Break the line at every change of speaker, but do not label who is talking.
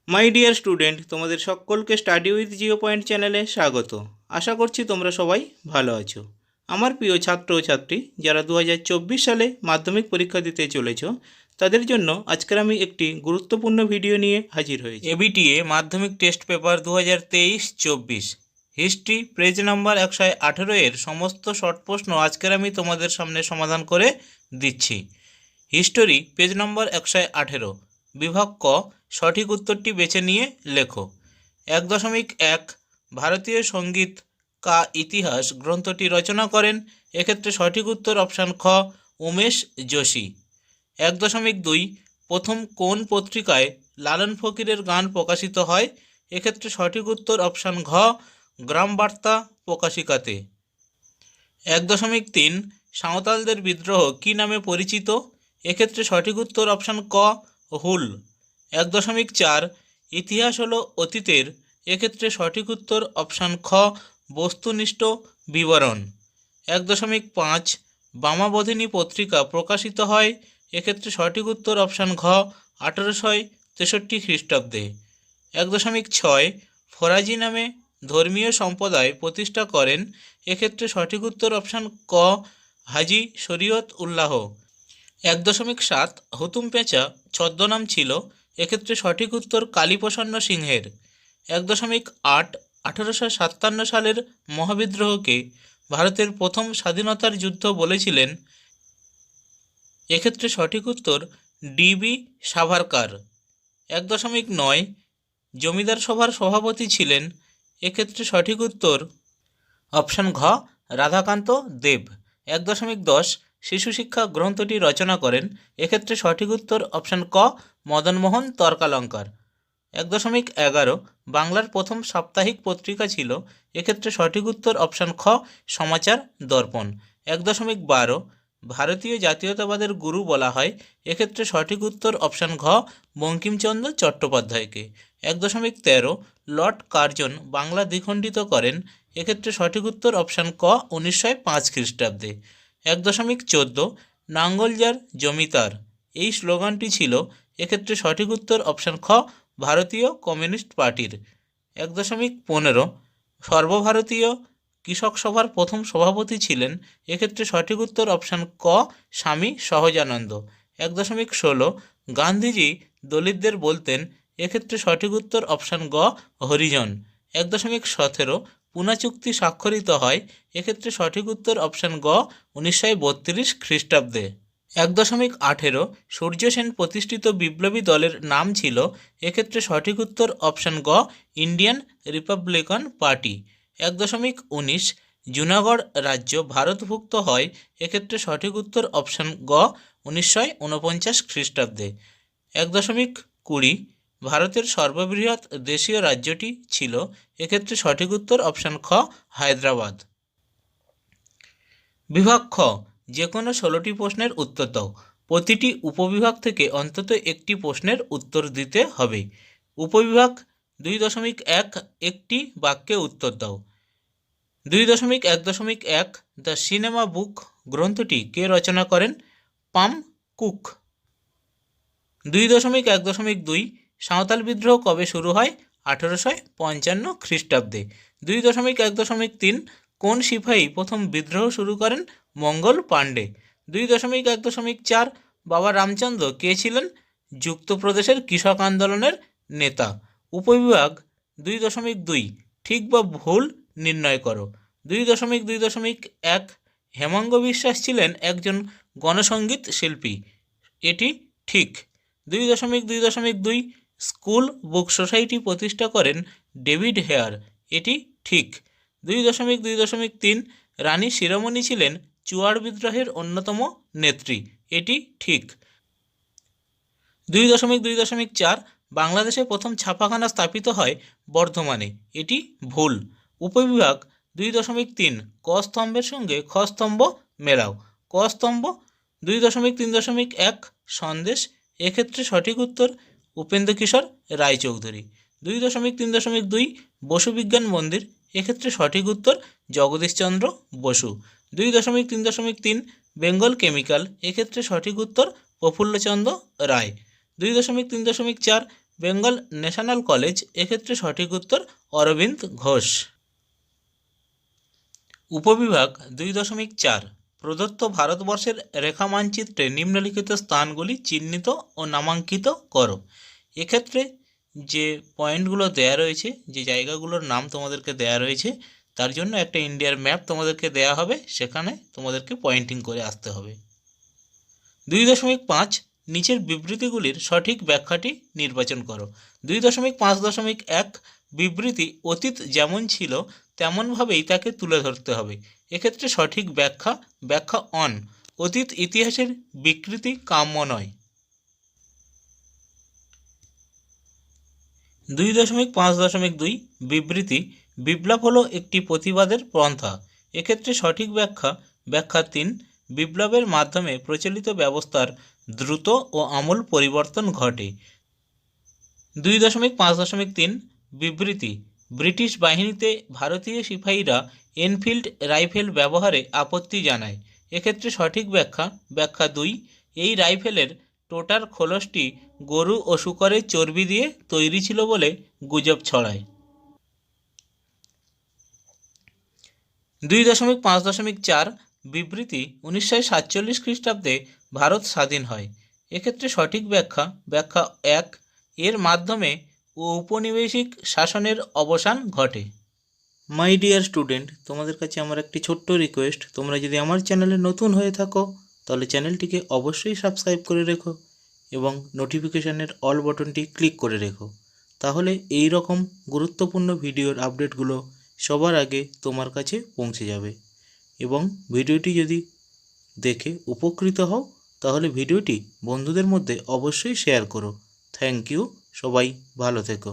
My dear student, তোমাদের সকলকে study with Jio point চ্যানেলে স্বাগত। আশা করছি তোমরা সবাই ভালো আছো। আমার প্রিয় ছাত্র ও ছাত্রী যারা 2024 সালে মাধ্যমিক পরীক্ষা দিতে চলেছ, তাদের জন্য আজকের আমি একটি গুরুত্বপূর্ণ ভিডিও নিয়ে হাজির হয়েছি। এবিটিএ মাধ্যমিক test paper 2023-24 history page number 118 এর সমস্ত শর্ট প্রশ্ন আজকের আমি তোমাদের সামনে সমাধান করে দিচ্ছি। হিস্টোরি পেজ নম্বর 118, বিভাগ ক, সঠিক উত্তরটি বেছে নিয়ে লেখো। 1.1 ভারতীয় সঙ্গীত কা ইতিহাস গ্রন্থটি রচনা করেন। এক্ষেত্রে সঠিক উত্তর অপশান খ, উমেশ যোশী। 1.2 প্রথম কোন পত্রিকায় লালন ফকিরের গান প্রকাশিত হয়? এক্ষেত্রে সঠিক উত্তর অপশান ঘ, গ্রাম বার্তা প্রকাশিকাতে। 1.3 সাঁওতালদের বিদ্রোহ কী নামে পরিচিত? এক্ষেত্রে সঠিক উত্তর অপশান ক, হুল। 1.4 ইতিহাস হলো অতীতের। এক্ষেত্রে সঠিক উত্তর অপশান খ, বস্তুনিষ্ঠ বিবরণ। 1.5 বামাবোধিনী পত্রিকা প্রকাশিত হয়। এক্ষেত্রে সঠিক উত্তর অপশান ঘ, 1863 খ্রিস্টাব্দে। 1.6 ফরাজি নামে ধর্মীয় সম্প্রদায় প্রতিষ্ঠা করেন। এক্ষেত্রে সঠিক উত্তর অপশান ক, হাজি শরীয়ত উল্লাহ। 1.7 হুতুম পেঁচা ছদ্মনাম ছিল। এক্ষেত্রে সঠিক উত্তর কালীপ্রসন্ন সিংহের। 1.8 1857 সালের মহাবিদ্রোহকে ভারতের প্রথম স্বাধীনতার যুদ্ধ বলেছিলেন। এক্ষেত্রে সঠিক উত্তর ডিবি সাভারকার। 1.9 জমিদার সভার সভাপতি ছিলেন। এক্ষেত্রে সঠিক উত্তর অপশান ঘ, রাধাকান্ত দেব। 1.10 শিশু শিক্ষা গ্রন্থটি রচনা করেন। এক্ষেত্রে সঠিক উত্তর অপশান ক, মদনমোহন তর্কালঙ্কার। 1.11 বাংলার প্রথম সাপ্তাহিক পত্রিকা ছিল। এক্ষেত্রে সঠিক উত্তর অপশান খ, সমাচার দর্পণ। 1.12 ভারতীয় জাতীয়তাবাদের গুরু বলা হয়। এক্ষেত্রে সঠিক উত্তর অপশান ঘ, বঙ্কিমচন্দ্র চট্টোপাধ্যায়কে। 1.13 লর্ড কার্জন বাংলা দ্বিখণ্ডিত করেন। এক্ষেত্রে সঠিক উত্তর অপশান ক, 1905 খ্রিস্টাব্দে। 1.14 নাঙ্গল যার জমিদার এই স্লোগানটি ছিল। এক্ষেত্রে সঠিক উত্তর অপশান খ, ভারতীয় কমিউনিস্ট পার্টির। 1.15 সর্বভারতীয় কৃষক সভার প্রথম সভাপতি ছিলেন। এক্ষেত্রে সঠিক উত্তর অপশান ক, স্বামী সহজানন্দ। 1.16 গান্ধীজি দলিতদের বলতেন। এক্ষেত্রে সঠিক উত্তর অপশান গ, হরিজন। 1.17 পুনা চুক্তি স্বাক্ষরিত হয়। এক্ষেত্রে সঠিক উত্তর অপশান গ, 1932 খ্রিস্টাব্দে। 1.18 সূর্য সেন প্রতিষ্ঠিত বিপ্লবী দলের নাম ছিল। এক্ষেত্রে সঠিক উত্তর অপশান গ, ইন্ডিয়ান রিপাবলিকান পার্টি। 1.19 জুনাগড় রাজ্য ভারতভুক্ত হয়। এক্ষেত্রে সঠিক উত্তর অপশান গ, 1949 খ্রিস্টাব্দে। 1.20 ভারতের সর্ববৃহৎ দেশীয় রাজ্যটি ছিল। এক্ষেত্রে সঠিক উত্তর অপশান খ, হায়দ্রাবাদ। বিভাগ খ, যে কোনো 16টি প্রশ্নের উত্তর দাও। প্রতিটি উপবিভাগ থেকে অন্তত একটি প্রশ্নের উত্তর দিতে হবে। উপবিভাগ 2.1 একটি বাক্যে উত্তর দাও। 2.1.1 দ্য সিনেমা বুক গ্রন্থটি কে রচনা করেন? পাম কুক। 2.1.2 সাঁওতাল বিদ্রোহ কবে শুরু হয়? 1855 খ্রিস্টাব্দে। 2.1.3 কোন সিপাহী প্রথম বিদ্রোহ শুরু করেন? মঙ্গল পাণ্ডে। 2.1.4 বাবা রামচন্দ্র কে ছিলেন? যুক্তপ্রদেশের কৃষক আন্দোলনের নেতা। উপবিভাগ 2.2 ঠিক বা ভুল নির্ণয় করো। 2.2.1 হেমাঙ্গ বিশ্বাস ছিলেন একজন গণসঙ্গীত শিল্পী। এটি ঠিক। 2.2.2 স্কুল বুক সোসাইটি প্রতিষ্ঠা করেন ডেভিড হেয়ার। এটি ঠিক। 2.2.3 রানী শিরোমণি ছিলেন চুয়াড় বিদ্রোহের অন্যতম নেত্রী। এটি ঠিক। 2.2.4 বাংলাদেশে প্রথম ছাপাখানা স্থাপিত হয় বর্ধমানে। এটি ভুল। উপবিভাগ 2.3 ক স্তম্ভের সঙ্গে খ স্তম্ভ মেলাও। ক স্তম্ভ 2.3.1 সন্দেশ। এক্ষেত্রে সঠিক উত্তর উপেন্দ্র কিশোর রায়চৌধুরী। 2.3.2 বসু বিজ্ঞান মন্দির। এক্ষেত্রে সঠিক উত্তর জগদীশচন্দ্র বসু। 2.3.3 বেঙ্গল কেমিক্যাল। এক্ষেত্রে সঠিক উত্তর প্রফুল্লচন্দ্র রায়। 2.3.4 বেঙ্গল ন্যাশনাল কলেজ, এক্ষেত্রে সঠিক উত্তর অরবিন্দ ঘোষ। উপবিভাগ 2.4 প্রদত্ত ভারতবর্ষের রেখা মানচিত্রে নিম্নলিখিত স্থানগুলি চিহ্নিত ও নামাঙ্কিত করো। এক্ষেত্রে যে পয়েন্টগুলো দেয়া রয়েছে, যে জায়গাগুলোর নাম তোমাদেরকে দেয়া রয়েছে, তার জন্য একটা ইন্ডিয়ার ম্যাপ তোমাদেরকে দেয়া হবে, সেখানে তোমাদেরকে পয়েন্টিং করে আসতে হবে। 2.5 নিচের বিবৃতিগুলির সঠিক ব্যাখ্যাটি নির্বাচন করো। 2.5.1 বিবৃতি অতীত যেমন ছিল তেমনভাবেই তাকে তুলে ধরতে হবে। এক্ষেত্রে সঠিক ব্যাখ্যা অন, অতীত ইতিহাসের বিকৃতি কাম্য নয়। 2.5.2 বিবৃতি বিপ্লব হলো একটি প্রতিবাদের পন্থা। এক্ষেত্রে সঠিক ব্যাখ্যা 3, বিপ্লবের মাধ্যমে প্রচলিত ব্যবস্থার দ্রুত ও আমূল পরিবর্তন ঘটে। 2.5.3 বিবৃতি ব্রিটিশ বাহিনীতে ভারতীয় সিপাহীরা এনফিল্ড রাইফেল ব্যবহারে আপত্তি জানায়। এক্ষেত্রে সঠিক ব্যাখ্যা 2, এই রাইফেলের টোটার খোলসটি গরু ও শূকরের চর্বি দিয়ে তৈরি ছিল বলে গুজব ছড়ায়। 2.5.4 বিবৃতি 1947 খ্রিস্টাব্দে ভারত স্বাধীন হয়। এক্ষেত্রে সঠিক ব্যাখ্যা 1, এর মাধ্যমে ঔপনিবেশিক শাসনের অবসান ঘটে। মাই ডিয়ার স্টুডেন্ট, তোমাদের কাছে আমার একটি ছোট্ট রিকোয়েস্ট, তোমরা যদি আমার চ্যানেলে নতুন হয়ে থাকো তাহলে চ্যানেলটিকে অবশ্যই সাবস্ক্রাইব করে রেখো এবং নোটিফিকেশানের অল বাটনটি ক্লিক করে রেখো। তাহলে এই রকম গুরুত্বপূর্ণ ভিডিওর আপডেটগুলো সবার আগে তোমার কাছে পৌঁছে যাবে। এবং ভিডিওটি যদি দেখে উপকৃত হও তাহলে ভিডিওটি বন্ধুদের মধ্যে অবশ্যই শেয়ার করো। থ্যাংক ইউ, সবাই ভালো থেকো।